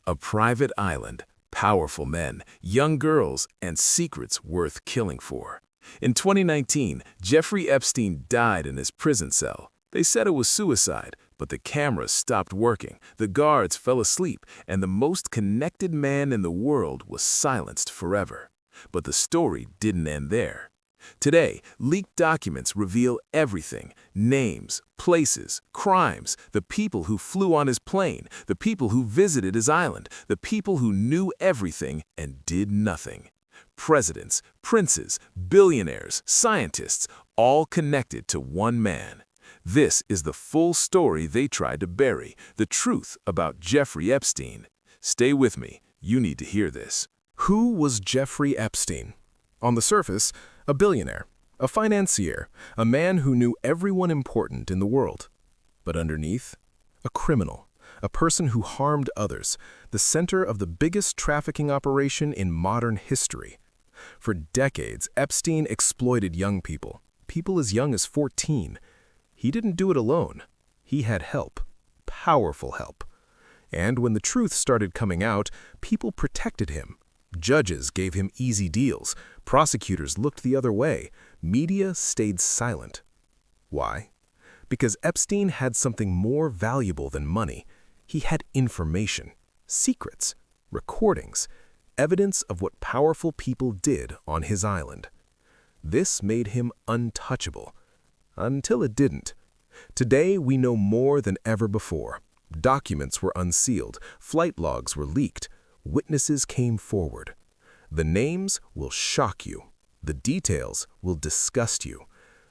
A private island, powerful men, young girls, and secrets worth killing for. In 2019, Jeffrey Epstein died in his prison cell. They said it was suicide, but the cameras stopped working, the guards fell asleep, and the most connected man in the world was silenced forever. But the story didn't end there. Today, leaked documents reveal everything: names, places, crimes, the people who flew on his plane, the people who visited his island, the people who knew everything and did nothing. Presidents, princes, billionaires, scientists, all connected to one man. This is the full story they tried to bury, the truth about Jeffrey Epstein. Stay with me, you need to hear this. Who was Jeffrey Epstein? On the surface, a billionaire, a financier, a man who knew everyone important in the world. But underneath, a criminal, a person who harmed others, the center of the biggest trafficking operation in modern history. For decades, Epstein exploited young people as young as 14. He didn't do it alone. He had help, powerful help. And when the truth started coming out, people protected him. Judges gave him easy deals, prosecutors looked the other way, media stayed silent. Why? Because Epstein had something more valuable than money. He had information, secrets, recordings, evidence of what powerful people did on his island. This made him untouchable, until it didn't. Today we know more than ever before. Documents were unsealed, flight logs were leaked, witnesses came forward. The names will shock you. The details will disgust you.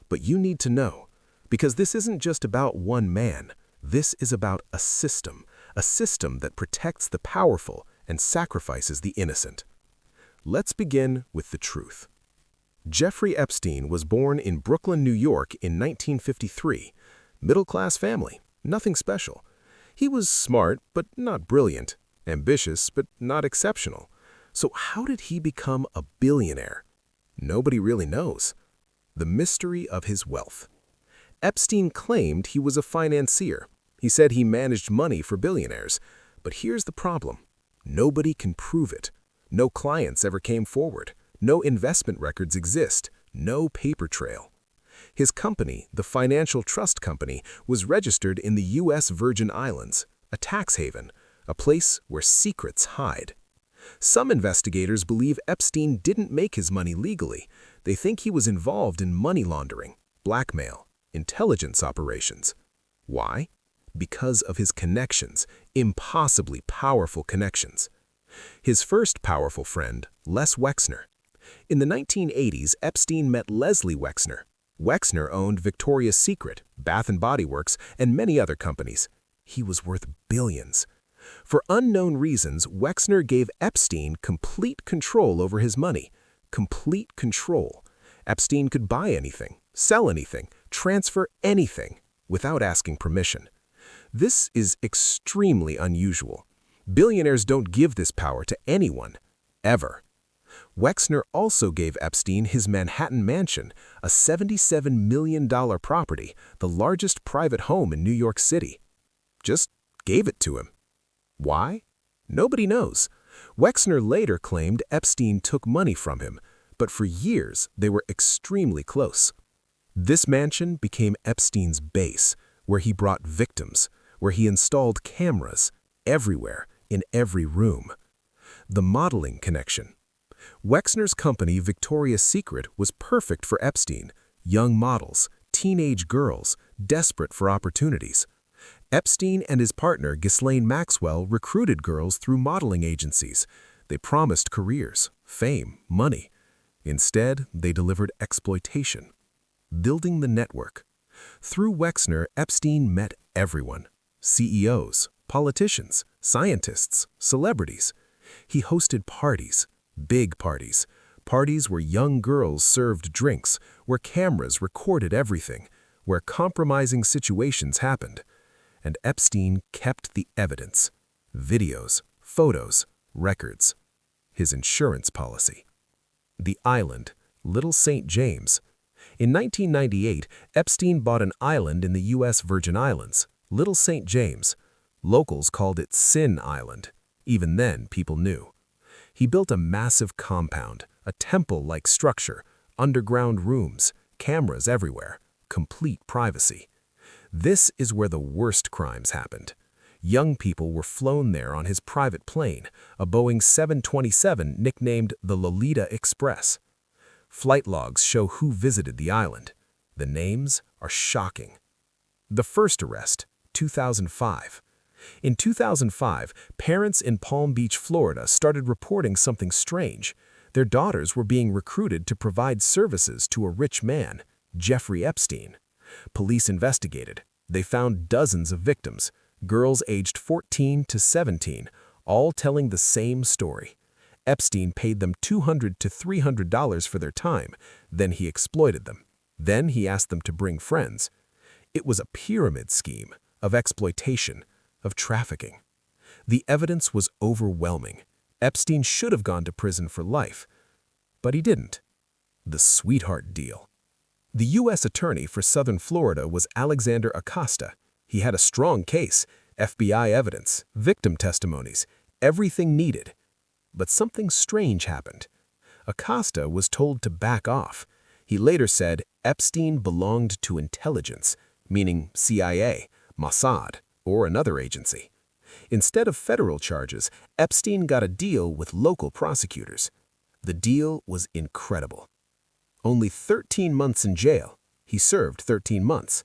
But you need to know, because this isn't just about one man. This is about a system that protects the powerful and sacrifices the innocent. Let's begin with the truth. Jeffrey Epstein was born in Brooklyn, New York in 1953. Middle-class family, nothing special. He was smart, but not brilliant. Ambitious, but not exceptional. So how did he become a billionaire? Nobody really knows. The mystery of his wealth. Epstein claimed he was a financier. He said he managed money for billionaires. But here's the problem. Nobody can prove it. No clients ever came forward. No investment records exist. No paper trail. His company, the Financial Trust Company, was registered in the U.S. Virgin Islands, a tax haven, a place where secrets hide. Some investigators believe Epstein didn't make his money legally. They think he was involved in money laundering, blackmail, intelligence operations. Why? Because of his connections, impossibly powerful connections. His first powerful friend, Les Wexner. In the 1980s, Epstein met Leslie Wexner. Wexner owned Victoria's Secret, Bath & Body Works, and many other companies. He was worth billions. For unknown reasons, Wexner gave Epstein complete control over his money. Complete control. Epstein could buy anything, sell anything, transfer anything without asking permission. This is extremely unusual. Billionaires don't give this power to anyone, ever. Wexner also gave Epstein his Manhattan mansion, a $77 million property, the largest private home in New York City. Just gave it to him. Why? Nobody knows. Wexner later claimed Epstein took money from him, but for years they were extremely close. This mansion became Epstein's base, where he brought victims, where he installed cameras, everywhere, in every room. The modeling connection. Wexner's company, Victoria's Secret, was perfect for Epstein. Young models, teenage girls, desperate for opportunities. Epstein and his partner, Ghislaine Maxwell, recruited girls through modeling agencies. They promised careers, fame, money. Instead, they delivered exploitation. Building the network. Through Wexner, Epstein met everyone. CEOs, politicians, scientists, celebrities. He hosted parties, big parties. Parties where young girls served drinks, where cameras recorded everything, where compromising situations happened. And Epstein kept the evidence. Videos, photos, records. His insurance policy. The island, Little St. James. In 1998, Epstein bought an island in the U.S. Virgin Islands, Little St. James. Locals called it Sin Island. Even then, people knew. He built a massive compound, a temple-like structure, underground rooms, cameras everywhere, complete privacy. This is where the worst crimes happened. Young people were flown there on his private plane, a Boeing 727 nicknamed the Lolita Express. Flight logs show who visited the island. The names are shocking. The first arrest, 2005. In 2005, parents in Palm Beach, Florida started reporting something strange. Their daughters were being recruited to provide services to a rich man, Jeffrey Epstein. Police investigated. They found dozens of victims, girls aged 14 to 17, all telling the same story. Epstein paid them $200 to $300 for their time, then he exploited them. Then he asked them to bring friends. It was a pyramid scheme of exploitation, of trafficking. The evidence was overwhelming. Epstein should have gone to prison for life, but he didn't. The sweetheart deal. The U.S. attorney for Southern Florida was Alexander Acosta. He had a strong case, FBI evidence, victim testimonies, everything needed. But something strange happened. Acosta was told to back off. He later said Epstein belonged to intelligence, meaning CIA, Mossad, or another agency. Instead of federal charges, Epstein got a deal with local prosecutors. The deal was incredible. Only 13 months in jail. He served 13 months.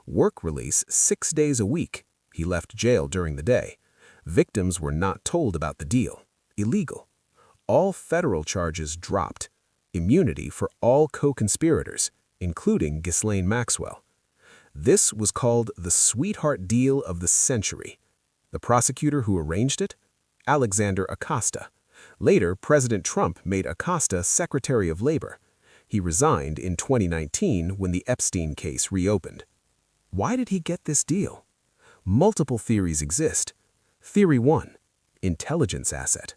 Work release 6 days a week. He left jail during the day. Victims were not told about the deal. Illegal. All federal charges dropped. Immunity for all co-conspirators, including Ghislaine Maxwell. This was called the sweetheart deal of the century. The prosecutor who arranged it? Alexander Acosta. Later, President Trump made Acosta Secretary of Labor. He resigned in 2019 when the Epstein case reopened. Why did he get this deal? Multiple theories exist. Theory 1. Intelligence asset.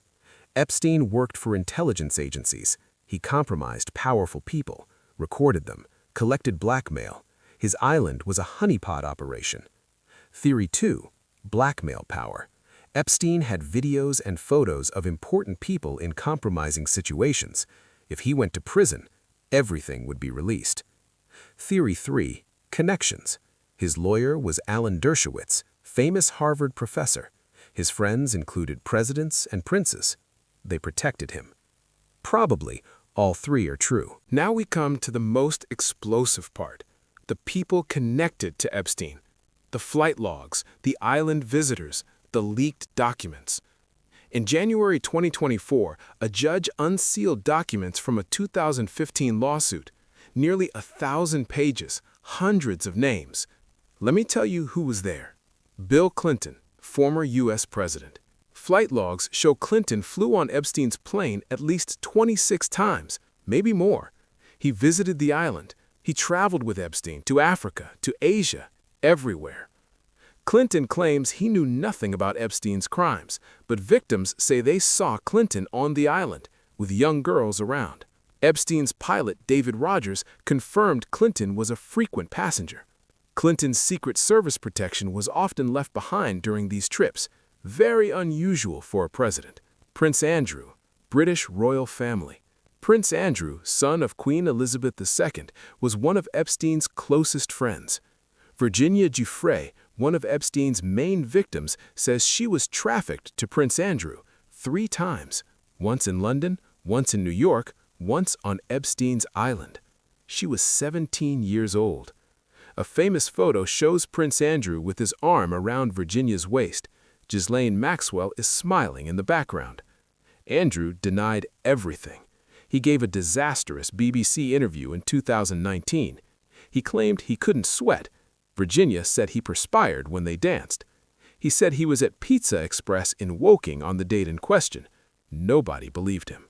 Epstein worked for intelligence agencies. He compromised powerful people, recorded them, collected blackmail. His island was a honeypot operation. Theory 2. Blackmail power. Epstein had videos and photos of important people in compromising situations. If he went to prison, everything would be released. Theory 3. Connections. His lawyer was Alan Dershowitz, famous Harvard professor. His friends included presidents and princes. They protected him. Probably all three are true. Now we come to the most explosive part. The people connected to Epstein. The flight logs, the island visitors, the leaked documents. In January 2024, a judge unsealed documents from a 2015 lawsuit. Nearly 1,000 pages, hundreds of names. Let me tell you who was there. Bill Clinton, former U.S. president. Flight logs show Clinton flew on Epstein's plane at least 26 times, maybe more. He visited the island. He traveled with Epstein to Africa, to Asia, everywhere. Clinton claims he knew nothing about Epstein's crimes, but victims say they saw Clinton on the island, with young girls around. Epstein's pilot, David Rogers, confirmed Clinton was a frequent passenger. Clinton's Secret Service protection was often left behind during these trips, very unusual for a president. Prince Andrew, British royal family. Prince Andrew, son of Queen Elizabeth II, was one of Epstein's closest friends. Virginia Giuffre, one of Epstein's main victims, says she was trafficked to Prince Andrew 3 times, once in London, once in New York, once on Epstein's island. She was 17 years old. A famous photo shows Prince Andrew with his arm around Virginia's waist. Ghislaine Maxwell is smiling in the background. Andrew denied everything. He gave a disastrous BBC interview in 2019. He claimed he couldn't sweat. Virginia said he perspired when they danced. He said he was at Pizza Express in Woking on the date in question. Nobody believed him.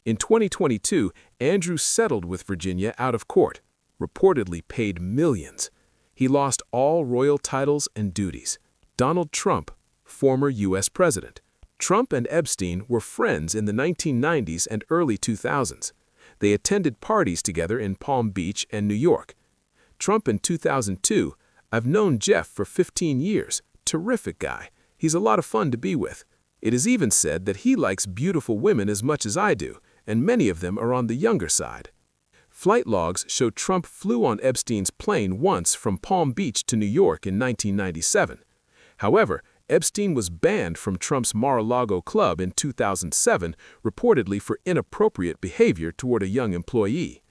In 2022, Andrew settled with Virginia out of court, reportedly paid millions. He lost all royal titles and duties. Donald Trump, former U.S. president. Trump and Epstein were friends in the 1990s and early 2000s. They attended parties together in Palm Beach and New York. Trump in 2002, "I've known Jeff for 15 years. Terrific guy. He's a lot of fun to be with." It is even said that he likes beautiful women as much as I do, and many of them are on the younger side. Flight logs show Trump flew on Epstein's plane once from Palm Beach to New York in 1997. However, Epstein was banned from Trump's Mar-a-Lago club in 2007, reportedly for inappropriate behavior toward a young employee.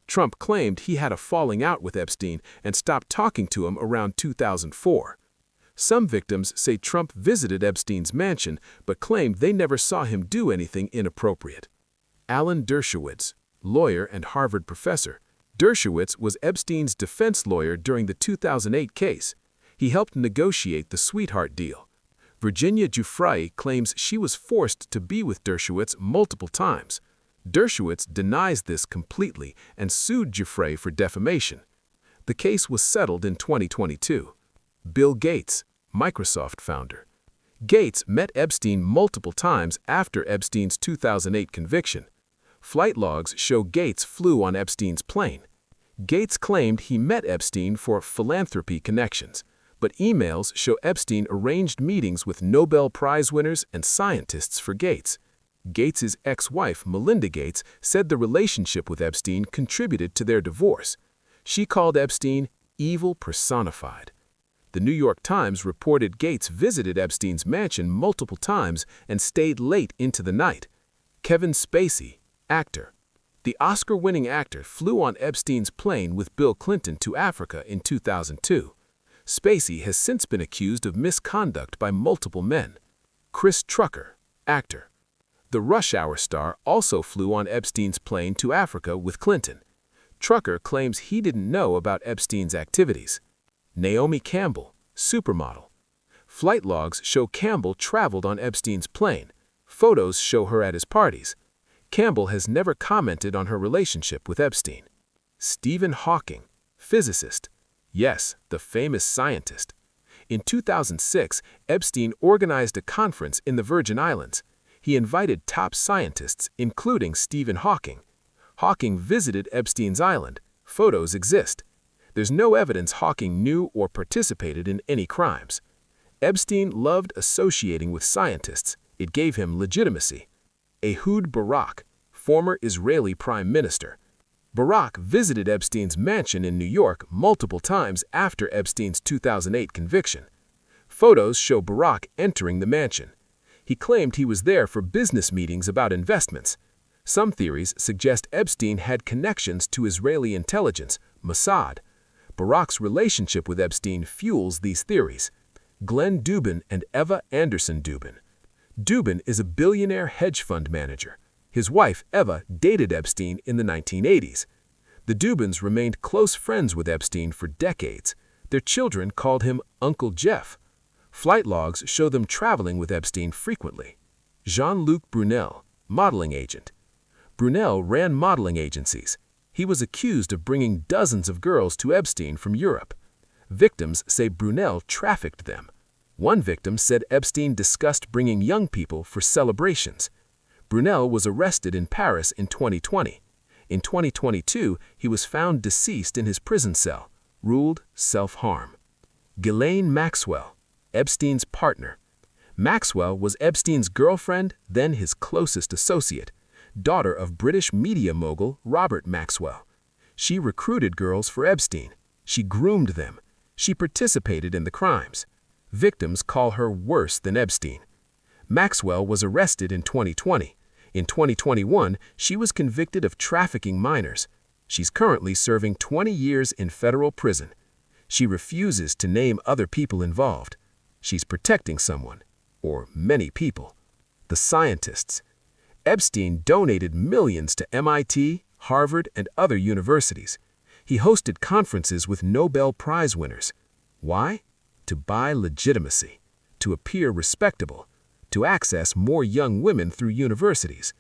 Trump claimed he had a falling out with Epstein and stopped talking to him around 2004. Some victims say Trump visited Epstein's mansion but claimed they never saw him do anything inappropriate. Alan Dershowitz, lawyer and Harvard professor. Dershowitz was Epstein's defense lawyer during the 2008 case. He helped negotiate the sweetheart deal. Virginia Giuffre claims she was forced to be with Dershowitz multiple times. Dershowitz denies this completely and sued Giuffre for defamation. The case was settled in 2022. Bill Gates, Microsoft founder. Gates met Epstein multiple times after Epstein's 2008 conviction. Flight logs show Gates flew on Epstein's plane. Gates claimed he met Epstein for philanthropy connections, but emails show Epstein arranged meetings with Nobel Prize winners and scientists for Gates. Gates's ex-wife, Melinda Gates, said the relationship with Epstein contributed to their divorce. She called Epstein evil personified. The New York Times reported Gates visited Epstein's mansion multiple times and stayed late into the night. Kevin Spacey, actor. The Oscar-winning actor flew on Epstein's plane with Bill Clinton to Africa in 2002. Spacey has since been accused of misconduct by multiple men. Chris Trucker, actor. The Rush Hour star also flew on Epstein's plane to Africa with Clinton. Trucker claims he didn't know about Epstein's activities. Naomi Campbell, supermodel. Flight logs show Campbell traveled on Epstein's plane. Photos show her at his parties. Campbell has never commented on her relationship with Epstein. Stephen Hawking, physicist. Yes, the famous scientist. In 2006, Epstein organized a conference in the Virgin Islands. He invited top scientists, including Stephen Hawking. Hawking visited Epstein's island. Photos exist. There's no evidence Hawking knew or participated in any crimes. Epstein loved associating with scientists. It gave him legitimacy. Ehud Barak, former Israeli prime minister. Barak visited Epstein's mansion in New York multiple times after Epstein's 2008 conviction. Photos show Barak entering the mansion. He claimed he was there for business meetings about investments. Some theories suggest Epstein had connections to Israeli intelligence, Mossad. Barak's relationship with Epstein fuels these theories. Glenn Dubin and Eva Anderson Dubin. Dubin is a billionaire hedge fund manager. His wife, Eva, dated Epstein in the 1980s. The Dubins remained close friends with Epstein for decades. Their children called him Uncle Jeff. Flight logs show them traveling with Epstein frequently. Jean-Luc Brunel, modeling agent. Brunel ran modeling agencies. He was accused of bringing dozens of girls to Epstein from Europe. Victims say Brunel trafficked them. One victim said Epstein discussed bringing young people for celebrations. Brunel was arrested in Paris in 2020. In 2022, he was found deceased in his prison cell, ruled self-harm. Ghislaine Maxwell, Epstein's partner. Maxwell was Epstein's girlfriend, then his closest associate, daughter of British media mogul Robert Maxwell. She recruited girls for Epstein. She groomed them. She participated in the crimes. Victims call her worse than Epstein. Maxwell was arrested in 2020. In 2021, she was convicted of trafficking minors. She's currently serving 20 years in federal prison. She refuses to name other people involved. She's protecting someone, or many people. The scientists. Epstein donated millions to MIT, Harvard, and other universities. He hosted conferences with Nobel Prize winners. Why? To buy legitimacy, to appear respectable, to access more young women through universities.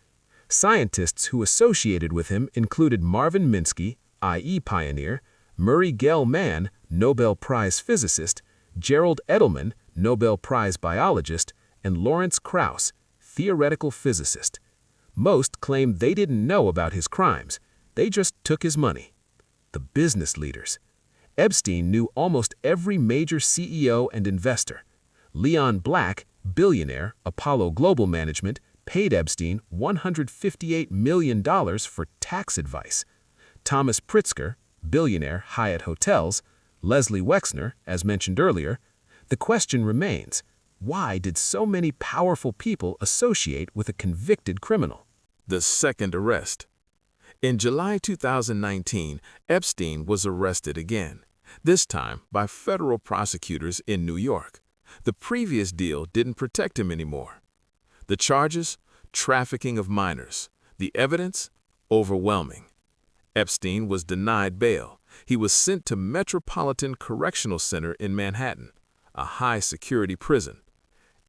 Scientists who associated with him included Marvin Minsky, IE pioneer, Murray Gell-Mann, Nobel Prize physicist, Gerald Edelman, Nobel Prize biologist, and Lawrence Krauss, theoretical physicist. Most claim they didn't know about his crimes. They just took his money. The business leaders. Epstein knew almost every major CEO and investor. Leon Black, Billionaire Apollo Global Management paid Epstein $158 million for tax advice. Thomas Pritzker, billionaire Hyatt Hotels, Leslie Wexner, as mentioned earlier. The question remains, why did so many powerful people associate with a convicted criminal? The second arrest. In July 2019, Epstein was arrested again, this time by federal prosecutors in New York. The previous deal didn't protect him anymore. The charges? Trafficking of minors. The evidence? Overwhelming. Epstein was denied bail. He was sent to Metropolitan Correctional Center in Manhattan, a high-security prison.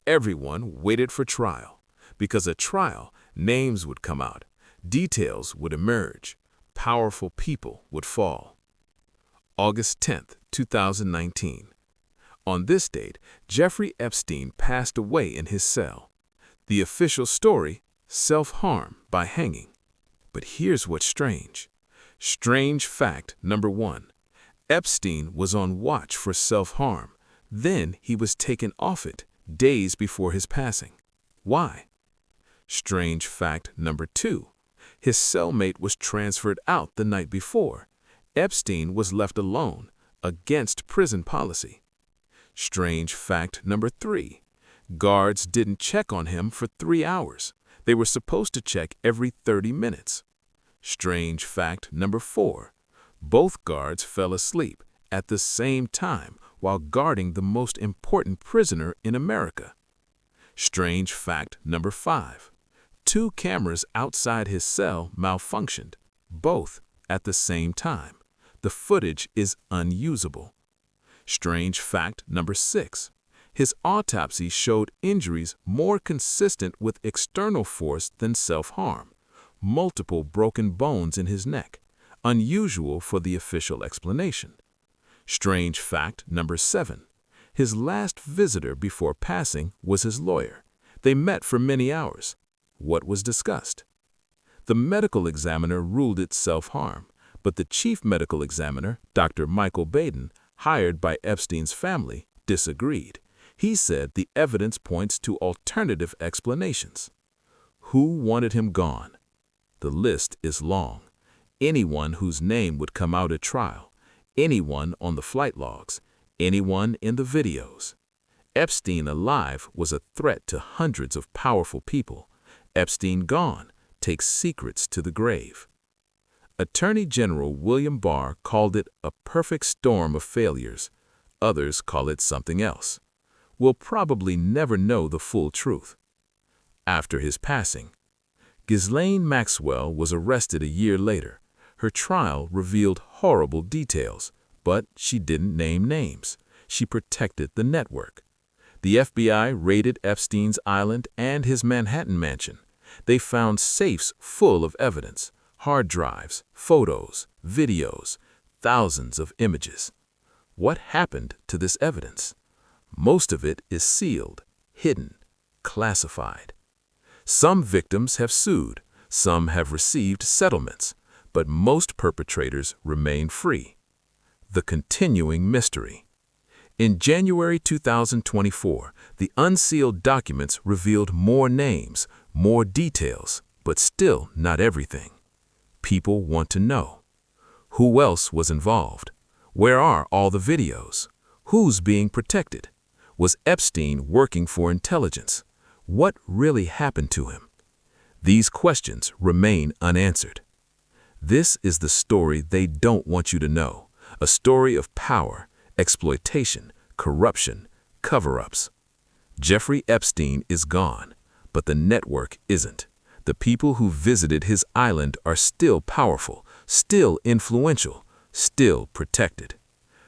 Everyone waited for trial. Because at trial, names would come out, details would emerge, powerful people would fall. August 10, 2019. On this date, Jeffrey Epstein passed away in his cell. The official story, self-harm by hanging. But here's what's strange. Strange fact number 1. Epstein was on watch for self-harm. Then he was taken off it days before his passing. Why? Strange fact number 2. His cellmate was transferred out the night before. Epstein was left alone, against prison policy. Strange fact number 3. Guards didn't check on him for 3 hours. They were supposed to check every 30 minutes. Strange fact number 4. Both guards fell asleep at the same time while guarding the most important prisoner in America. Strange fact number 5. 2 cameras outside his cell malfunctioned, both at the same time. The footage is unusable. Strange fact number 6. His autopsy showed injuries more consistent with external force than self-harm. Multiple broken bones in his neck, unusual for the official explanation. Strange fact number 7. His last visitor before passing was his lawyer. They met for many hours. What was discussed? The medical examiner ruled it self-harm, but the chief medical examiner, Dr. Michael Baden, hired by Epstein's family, disagreed. He said the evidence points to alternative explanations. Who wanted him gone? The list is long. Anyone whose name would come out at trial, anyone on the flight logs, anyone in the videos. Epstein alive was a threat to hundreds of powerful people. Epstein gone takes secrets to the grave. Attorney General William Barr called it a perfect storm of failures. Others call it something else. We'll probably never know the full truth. After his passing, Ghislaine Maxwell was arrested a year later. Her trial revealed horrible details, but she didn't name names. She protected the network. The FBI raided Epstein's island and his Manhattan mansion. They found safes full of evidence, hard drives, photos, videos, thousands of images. What happened to this evidence? Most of it is sealed, hidden, classified. Some victims have sued, some have received settlements, but most perpetrators remain free. The continuing mystery. In January 2024, the unsealed documents revealed more names, more details, but still not everything. People want to know. Who else was involved? Where are all the videos? Who's being protected? Was Epstein working for intelligence? What really happened to him? These questions remain unanswered. This is the story they don't want you to know, a story of power, exploitation, corruption, cover-ups. Jeffrey Epstein is gone, but the network isn't. The people who visited his island are still powerful, still influential, still protected.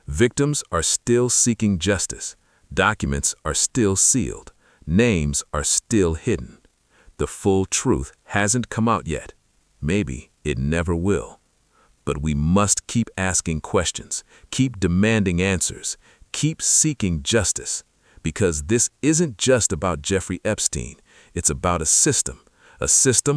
Victims are still seeking justice. Documents are still sealed. Names are still hidden. The full truth hasn't come out yet. Maybe it never will. But we must keep asking questions, keep demanding answers, keep seeking justice, because this isn't just about Jeffrey Epstein. It's about a system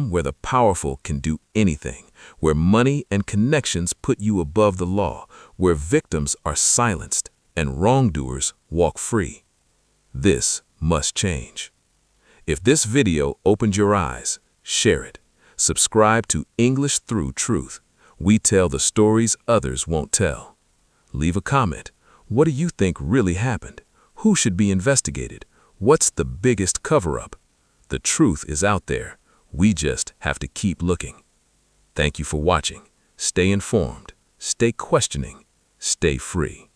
where the powerful can do anything, where money and connections put you above the law, where victims are silenced and wrongdoers walk free. This must change. If this video opened your eyes, share it. Subscribe to English Through Truth. We tell the stories others won't tell. Leave a comment. What do you think really happened? Who should be investigated? What's the biggest cover-up? The truth is out there. We just have to keep looking. Thank you for watching. Stay informed, stay questioning, stay free.